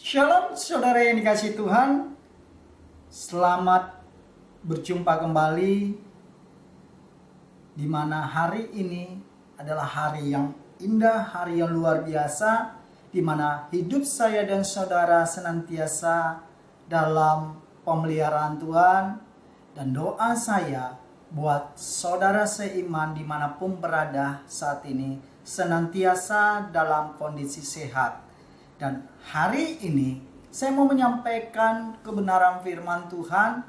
Shalom saudara yang dikasihi Tuhan. Selamat berjumpa kembali, di mana hari ini adalah hari yang indah, hari yang luar biasa, di mana hidup saya dan saudara senantiasa dalam pemeliharaan Tuhan. Dan doa saya buat saudara seiman dimanapun berada saat ini senantiasa dalam kondisi sehat. Dan hari ini saya mau menyampaikan kebenaran firman Tuhan,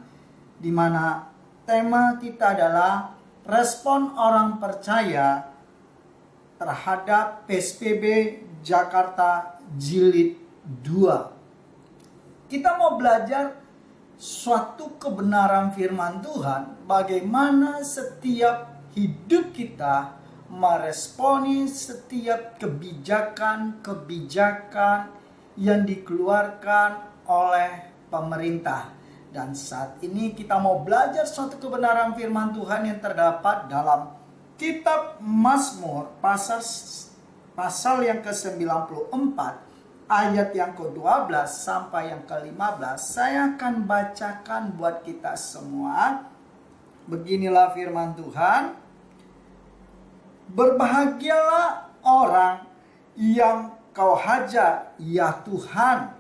di mana tema kita adalah respon orang percaya terhadap PSBB Jakarta Jilid 2. Kita mau belajar suatu kebenaran firman Tuhan, bagaimana setiap hidup kita meresponi setiap kebijakan yang dikeluarkan oleh pemerintah. Dan saat ini kita mau belajar suatu kebenaran firman Tuhan yang terdapat dalam kitab Mazmur pasal yang ke-94 ayat yang ke-12 sampai yang ke-15. Saya akan bacakan buat kita semua. Beginilah firman Tuhan. Berbahagialah orang yang kau hajar, ya Tuhan,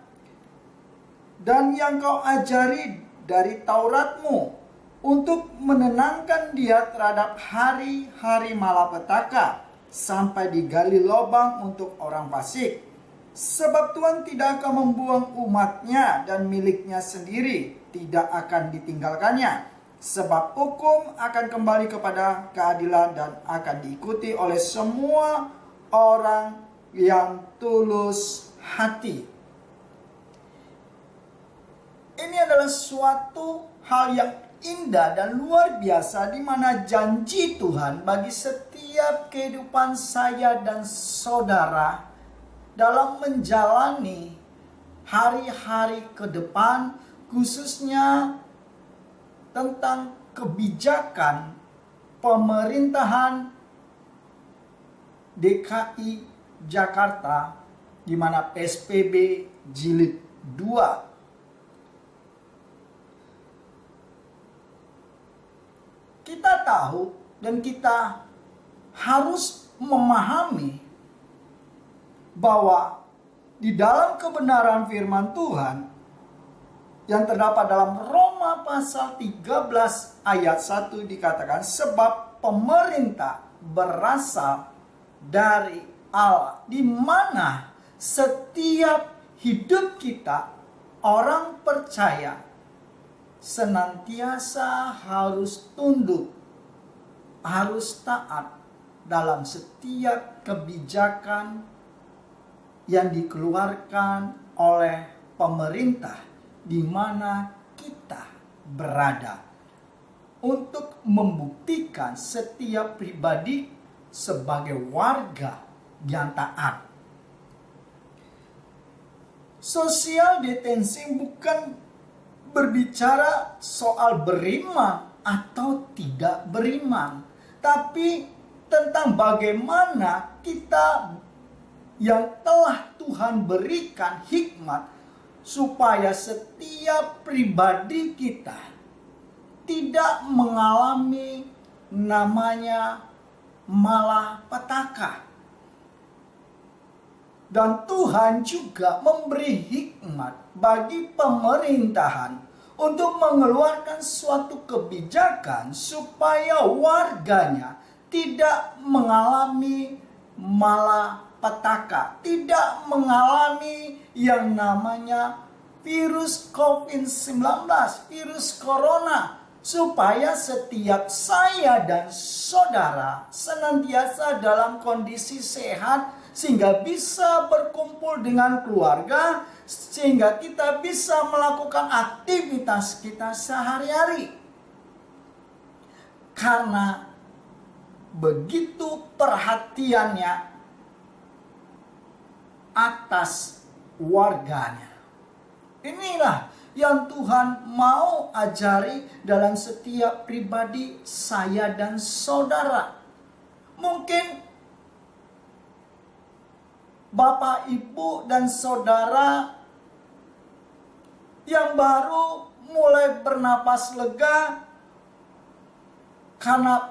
dan yang kau ajari dari Tauratmu, untuk menenangkan dia terhadap hari-hari malapetaka, sampai digali lubang untuk orang fasik. Sebab Tuhan tidak akan membuang umatnya, dan miliknya sendiri tidak akan ditinggalkannya. Sebab hukum akan kembali kepada keadilan dan akan diikuti oleh semua orang yang tulus hati. Ini adalah suatu hal yang indah dan luar biasa, di mana janji Tuhan bagi setiap kehidupan saya dan saudara dalam menjalani hari-hari ke depan, khususnya tentang kebijakan pemerintahan DKI Jakarta, di mana PSBB Jilid 2. Kita tahu dan kita harus memahami bahwa di dalam kebenaran firman Tuhan yang terdapat dalam Roma pasal 13 ayat 1 dikatakan, sebab pemerintah berasal dari Allah, di mana setiap hidup kita orang percaya senantiasa harus tunduk, harus taat dalam setiap kebijakan yang dikeluarkan oleh pemerintah di mana kita berada, untuk membuktikan setiap pribadi sebagai warga yang taat. Social distancing bukan berbicara soal beriman atau tidak beriman, tapi tentang bagaimana kita yang telah Tuhan berikan hikmat supaya setiap pribadi kita tidak mengalami namanya malapetaka. Dan Tuhan juga memberi hikmat bagi pemerintahan untuk mengeluarkan suatu kebijakan supaya warganya tidak mengalami malapetaka, tidak mengalami yang namanya virus COVID-19, virus corona, supaya setiap saya dan saudara senantiasa dalam kondisi sehat, sehingga bisa berkumpul dengan keluarga, sehingga kita bisa melakukan aktivitas kita sehari-hari. Karena begitu perhatiannya atas warganya. Inilah yang Tuhan mau ajari dalam setiap pribadi saya dan saudara. Mungkin Bapak, Ibu, dan saudara yang baru mulai bernapas lega karena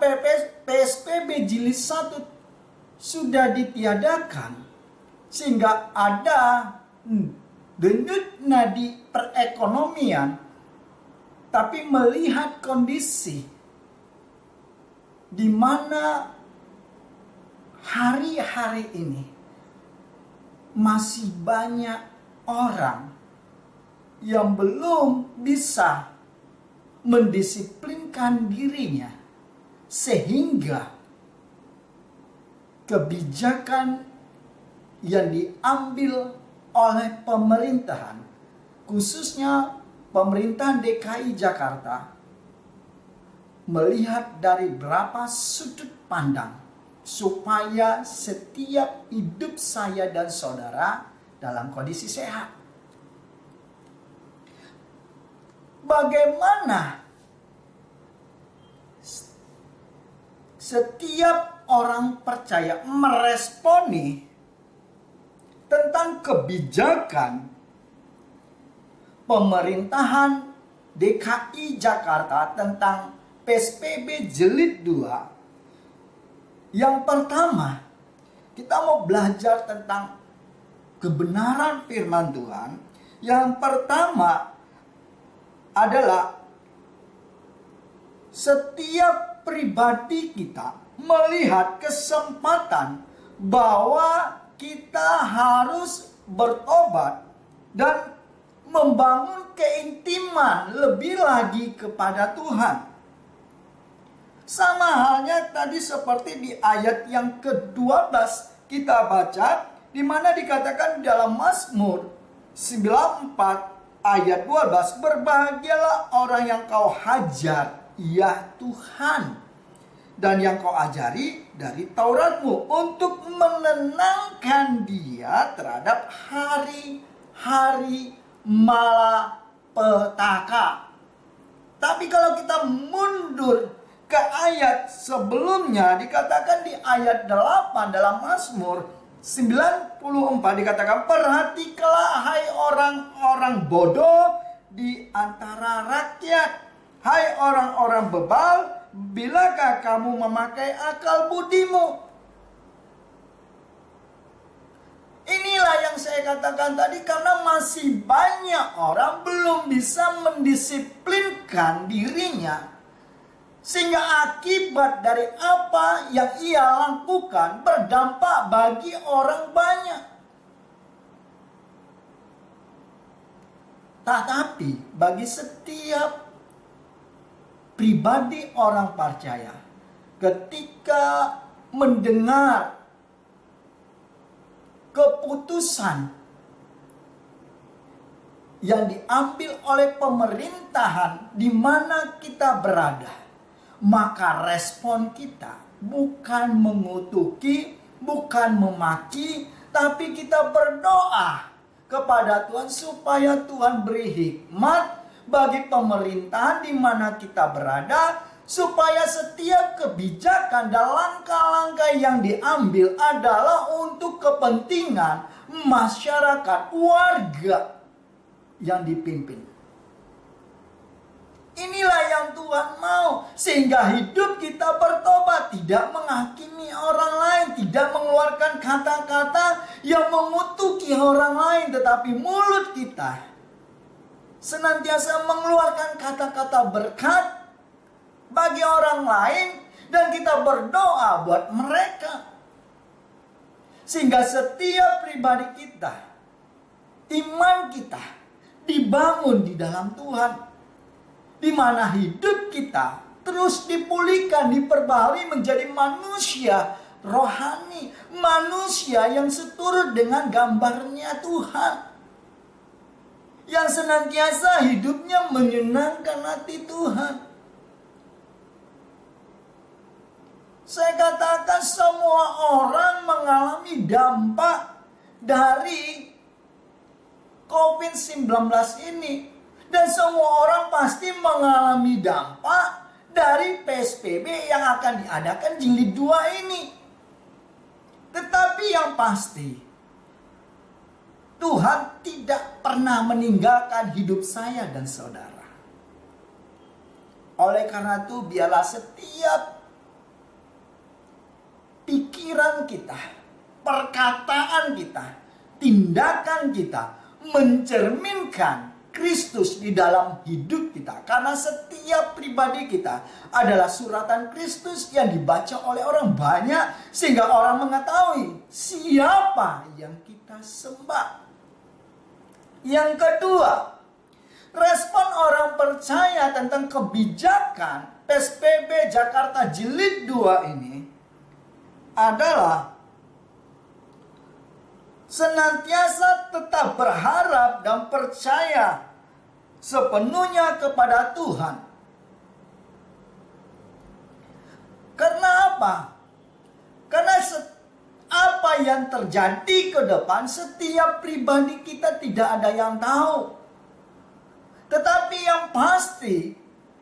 PSBB jilid 1 sudah ditiadakan, sehingga ada denyut nadi perekonomian, tapi melihat kondisi di mana hari-hari ini masih banyak orang yang belum bisa mendisiplinkan dirinya, sehingga kebijakan yang diambil oleh pemerintahan, khususnya pemerintahan DKI Jakarta, melihat dari berapa sudut pandang supaya setiap hidup saya dan saudara dalam kondisi sehat. Bagaimana setiap orang percaya meresponi tentang kebijakan pemerintahan DKI Jakarta tentang PSBB jilid 2. Yang pertama, kita mau belajar tentang kebenaran firman Tuhan. Yang pertama adalah setiap pribadi kita melihat kesempatan bahwa kita harus bertobat dan membangun keintiman lebih lagi kepada Tuhan. Sama halnya tadi seperti di ayat yang ke-12 kita baca, di mana dikatakan dalam Mazmur 94 ayat 12, berbahagialah orang yang kau hajar, ya Tuhan, dan yang kau ajari dari Tauratmu untuk menenangkan dia terhadap hari-hari malapetaka. Tapi kalau kita mundur ke ayat sebelumnya, dikatakan di ayat 8 dalam Mazmur 94 dikatakan, perhatikanlah hai orang-orang bodoh di antara rakyat, hai orang-orang bebal, bilakah kamu memakai akal budimu? Inilah yang saya katakan tadi, karena masih banyak orang belum bisa mendisiplinkan dirinya, sehingga akibat dari apa yang ia lakukan berdampak bagi orang banyak. Tetapi bagi setiap pribadi orang percaya, ketika mendengar keputusan yang diambil oleh pemerintahan di mana kita berada, maka respon kita bukan mengutuki, bukan memaki, tapi kita berdoa kepada Tuhan supaya Tuhan beri hikmat bagi pemerintahan di mana kita berada, supaya setiap kebijakan dan langkah-langkah yang diambil adalah untuk kepentingan masyarakat, warga yang dipimpin. Inilah yang Tuhan mau, sehingga hidup kita bertobat, tidak menghakimi orang lain, tidak mengeluarkan kata-kata yang mengutuki orang lain, tetapi mulut kita senantiasa mengeluarkan kata-kata berkat bagi orang lain, dan kita berdoa buat mereka, sehingga setiap pribadi kita, iman kita dibangun di dalam Tuhan, di mana hidup kita terus dipulihkan, diperbaharui menjadi manusia rohani, manusia yang seturut dengan gambarnya Tuhan, yang senantiasa hidupnya menyenangkan hati Tuhan. Saya katakan semua orang mengalami dampak dari COVID-19 ini. Dan semua orang pasti mengalami dampak dari PSBB yang akan diadakan jilid 2 ini. Tetapi yang pasti, Tuhan tidak pernah meninggalkan hidup saya dan saudara. Oleh karena itu, biarlah setiap pikiran kita, perkataan kita, tindakan kita mencerminkan Kristus di dalam hidup kita. Karena setiap pribadi kita adalah suratan Kristus yang dibaca oleh orang banyak, sehingga orang mengetahui siapa yang kita sembah. Yang kedua, respon orang percaya tentang kebijakan PSBB Jakarta Jilid 2 ini adalah senantiasa tetap berharap dan percaya sepenuhnya kepada Tuhan. Karena apa? Karena apa yang terjadi ke depan, setiap pribadi kita tidak ada yang tahu. Tetapi yang pasti,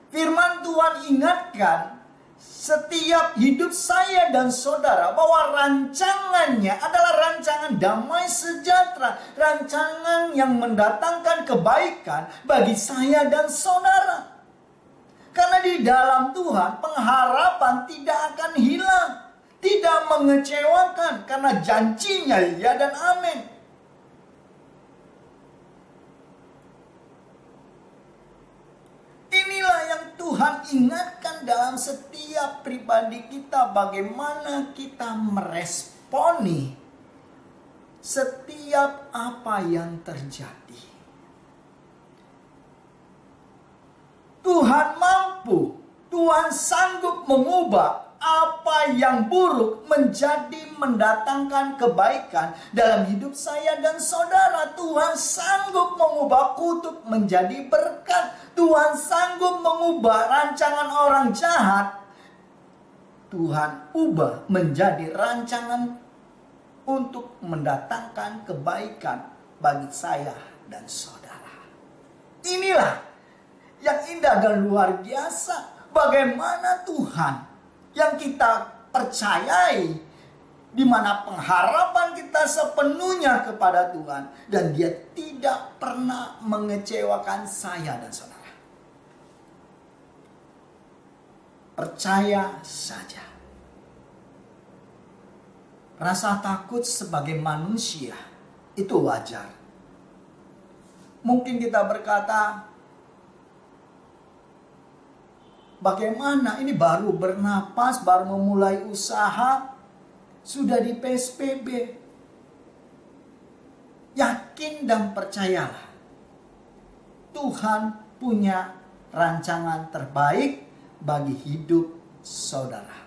firman Tuhan ingatkan setiap hidup saya dan saudara bahwa rancangannya adalah rancangan damai sejahtera, rancangan yang mendatangkan kebaikan bagi saya dan saudara. Karena di dalam Tuhan pengharapan tidak akan hilang, tidak mengecewakan, karena janjinya ya dan amin. Inilah yang Tuhan ingatkan dalam setiap pribadi kita, bagaimana kita meresponi setiap apa yang terjadi. Tuhan mampu, Tuhan sanggup mengubah apa yang buruk menjadi mendatangkan kebaikan dalam hidup saya dan saudara. Tuhan sanggup mengubah kutuk menjadi berkat. Tuhan sanggup mengubah rancangan orang jahat. Tuhan ubah menjadi rancangan untuk mendatangkan kebaikan bagi saya dan saudara. Inilah yang indah dan luar biasa. Bagaimana Tuhan yang kita percayai, di mana pengharapan kita sepenuhnya kepada Tuhan, dan Dia tidak pernah mengecewakan saya dan saudara. Percaya saja. Rasa takut sebagai manusia itu wajar. Mungkin kita berkata, bagaimana ini baru bernapas, baru memulai usaha, sudah di PSBB. Yakin dan percayalah, Tuhan punya rancangan terbaik bagi hidup saudara.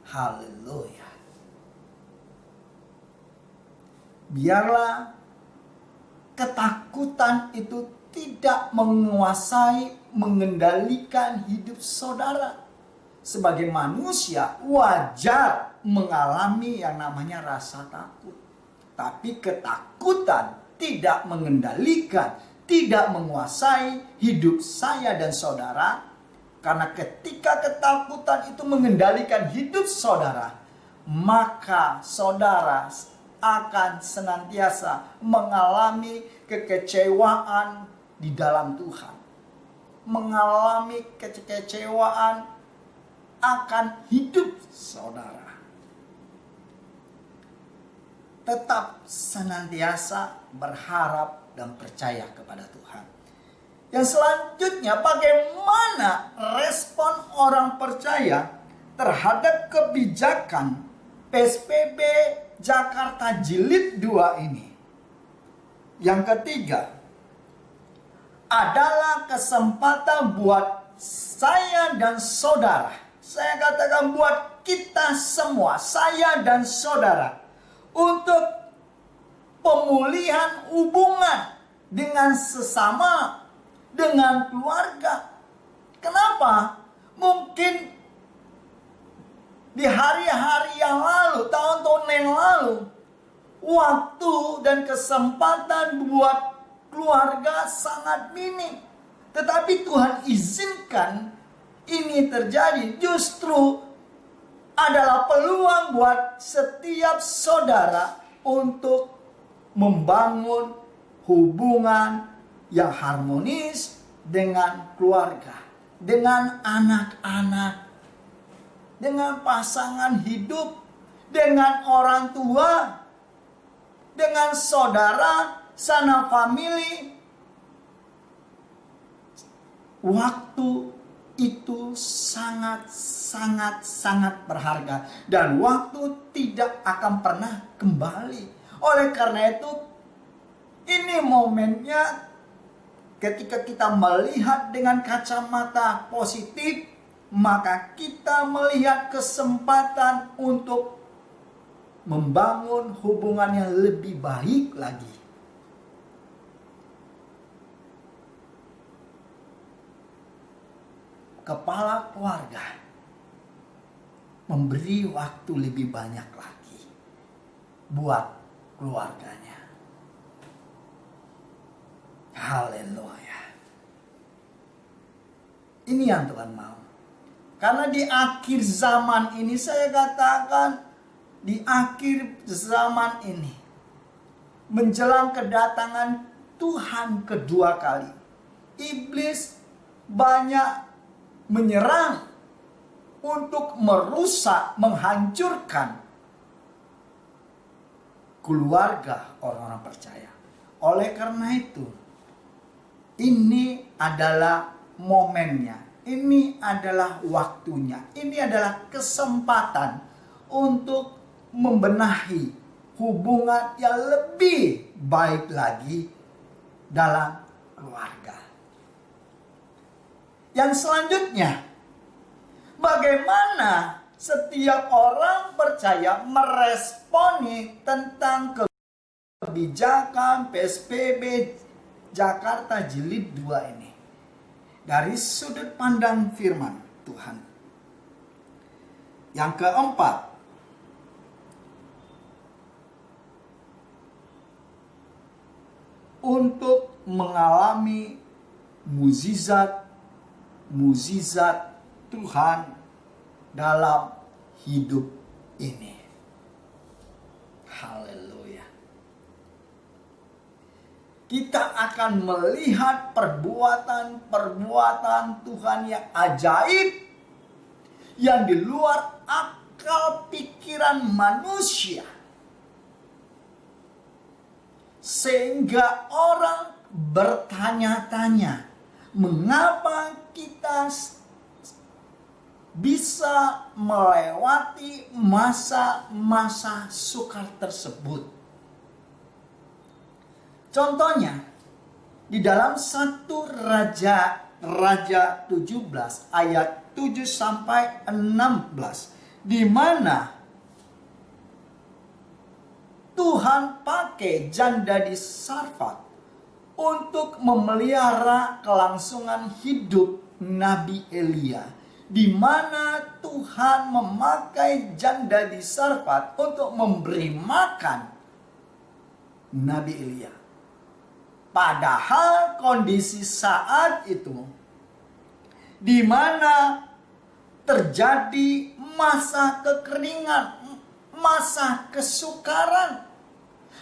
Haleluya. Biarlah ketakutan itu tidak menguasai, mengendalikan hidup saudara. Sebagai manusia wajar mengalami yang namanya rasa takut. Tapi ketakutan tidak mengendalikan, tidak menguasai hidup saya dan saudara. Karena ketika ketakutan itu mengendalikan hidup saudara, maka saudara akan senantiasa mengalami kekecewaan di dalam Tuhan. Mengalami kekecewaan akan hidup saudara. Tetap senantiasa berharap dan percaya kepada Tuhan. Yang selanjutnya, bagaimana respon orang percaya terhadap kebijakan PSBB Jakarta Jilid 2 ini? Yang ketiga adalah kesempatan buat saya dan saudara. Saya katakan buat kita semua, saya dan saudara, untuk pemulihan hubungan dengan sesama, dengan keluarga. Kenapa? Mungkin di hari-hari yang lalu, tahun-tahun yang lalu, waktu dan kesempatan buat keluarga sangat minim. Tetapi Tuhan izinkan ini terjadi. Justru adalah peluang buat setiap saudara untuk membangun hubungan yang harmonis dengan keluarga, dengan anak-anak, dengan pasangan hidup, dengan orang tua, dengan saudara, sanak famili. Waktu itu sangat berharga, dan waktu tidak akan pernah kembali. Oleh karena itu, ini momennya ketika kita melihat dengan kacamata positif, maka kita melihat kesempatan untuk membangun hubungan yang lebih baik lagi. Kepala keluarga memberi waktu lebih banyak lagi buat keluarganya. Haleluya. Ini yang Tuhan mau. Karena di akhir zaman ini, saya katakan, di akhir zaman ini, menjelang kedatangan Tuhan kedua kali, iblis banyak menyerang untuk merusak, menghancurkan keluarga orang-orang percaya. Oleh karena itu, ini adalah momennya, ini adalah waktunya, ini adalah kesempatan untuk membenahi hubungan yang lebih baik lagi dalam keluarga. Yang selanjutnya, bagaimana setiap orang percaya meresponi tentang kebijakan PSBB Jakarta Jilid 2 ini dari sudut pandang firman Tuhan. Yang keempat, untuk mengalami mukjizat Tuhan dalam hidup ini. Haleluya. Kita akan melihat perbuatan Tuhan yang ajaib, yang di luar akal pikiran manusia, sehingga orang bertanya-tanya, mengapa kita bisa melewati masa-masa sukar tersebut. Contohnya, di dalam 1 Raja 17 ayat 7 sampai 16, di mana Tuhan pakai janda di Sarfat untuk memelihara kelangsungan hidup Nabi Elia, di mana Tuhan memakai janda di Sarfat untuk memberi makan Nabi Elia. Padahal kondisi saat itu, di mana terjadi masa kekeringan, masa kesukaran,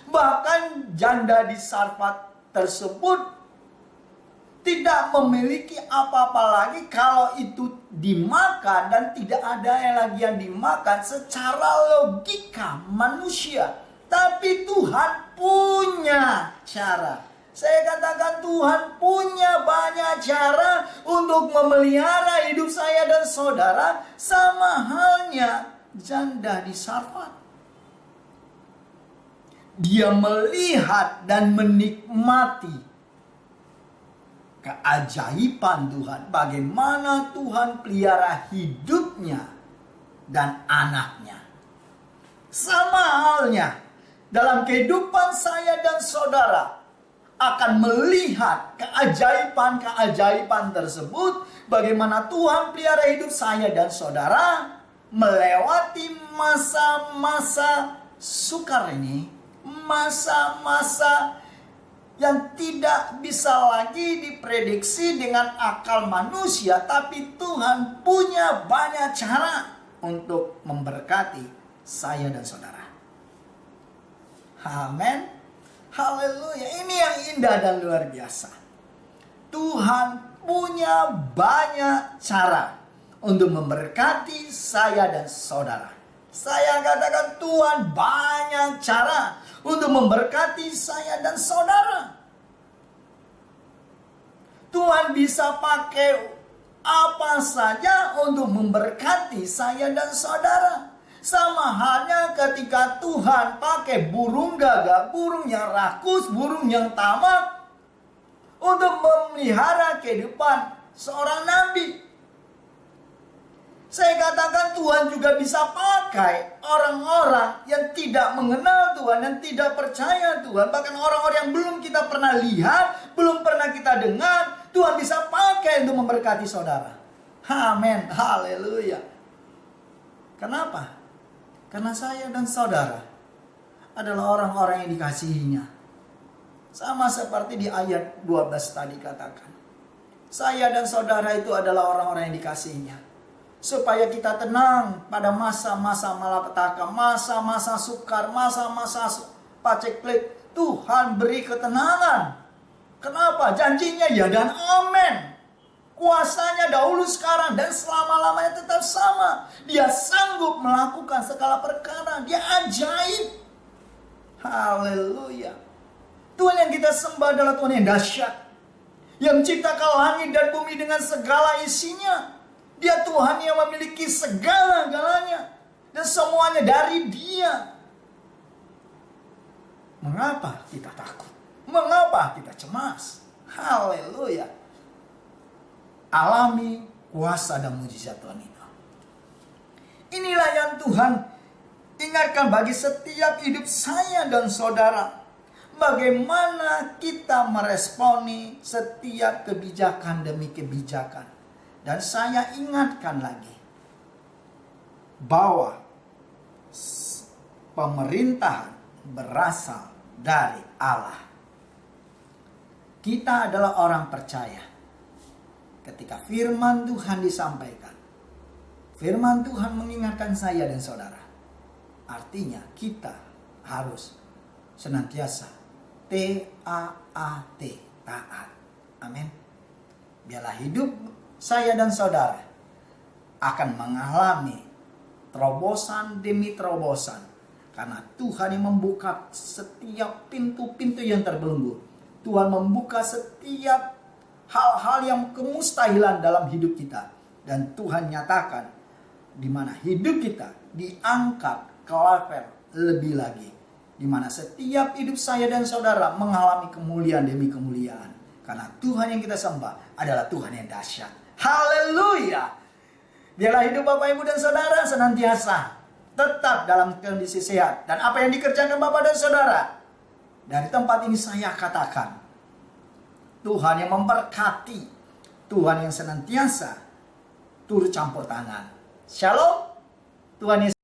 bahkan janda di Sarfat tersebut tidak memiliki apa-apa lagi kalau itu dimakan, dan tidak ada yang lagi yang dimakan secara logika manusia. Tapi Tuhan punya cara. Saya katakan, Tuhan punya banyak cara untuk memelihara hidup saya dan saudara, sama halnya janda di Sarfat. Dia melihat dan menikmati keajaiban Tuhan, bagaimana Tuhan pelihara hidupnya dan anaknya. Sama halnya dalam kehidupan saya dan saudara akan melihat keajaiban-keajaiban tersebut, bagaimana Tuhan pelihara hidup saya dan saudara melewati masa-masa sukar ini, masa-masa yang tidak bisa lagi diprediksi dengan akal manusia, tapi Tuhan punya banyak cara untuk memberkati saya dan saudara. Amin. Haleluya. Ini yang indah dan luar biasa. Tuhan punya banyak cara untuk memberkati saya dan saudara. Saya katakan Tuhan banyak cara untuk memberkati saya dan saudara. Tuhan bisa pakai apa saja untuk memberkati saya dan saudara. Sama halnya ketika Tuhan pakai burung gagak, burung yang rakus, burung yang tamak untuk memelihara kehidupan seorang nabi. Saya katakan Tuhan juga bisa pakai orang-orang yang tidak mengenal Tuhan, yang tidak percaya Tuhan. Bahkan orang-orang yang belum kita pernah lihat, belum pernah kita dengar, Tuhan bisa pakai untuk memberkati saudara. Amin, haleluya. Kenapa? Karena saya dan saudara adalah orang-orang yang dikasihinya. Sama seperti di ayat 12 tadi katakan. Saya dan saudara itu adalah orang-orang yang dikasihinya. Supaya kita tenang pada masa-masa malapetaka, masa-masa sukar, masa-masa paceklik. Tuhan beri ketenangan. Kenapa? Janjinya ya dan amin. Kuasanya dahulu, sekarang, dan selama-lamanya tetap sama. Dia sanggup melakukan segala perkara. Dia ajaib. Haleluya. Tuhan yang kita sembah adalah Tuhan yang dahsyat, yang menciptakan langit dan bumi dengan segala isinya. Dia Tuhan yang memiliki segala-galanya, dan semuanya dari Dia. Mengapa kita takut? Mengapa kita cemas? Haleluya. Alami kuasa dan mujizat Tuhan itu. Inilah yang Tuhan ingatkan bagi setiap hidup saya dan saudara. Bagaimana kita meresponi setiap kebijakan demi kebijakan. Dan saya ingatkan lagi bahwa pemerintahan berasal dari Allah. Kita adalah orang percaya. Ketika firman Tuhan disampaikan, firman Tuhan mengingatkan saya dan saudara. Artinya kita harus senantiasa taat, taat. Amin. Biarlah hidup saya dan saudara akan mengalami terobosan demi terobosan. Karena Tuhan yang membuka setiap pintu-pintu yang terbelenggu. Tuhan membuka setiap hal-hal yang kemustahilan dalam hidup kita. Dan Tuhan nyatakan di mana hidup kita diangkat ke level lebih lagi. Di mana setiap hidup saya dan saudara mengalami kemuliaan demi kemuliaan. Karena Tuhan yang kita sembah adalah Tuhan yang dahsyat. Haleluya. Biarlah hidup Bapak, Ibu, dan saudara senantiasa tetap dalam kondisi sehat. Dan apa yang dikerjakan Bapak dan saudara, dari tempat ini saya katakan, Tuhan yang memberkati, Tuhan yang senantiasa turut campur tangan. Shalom. Tuhan Yesus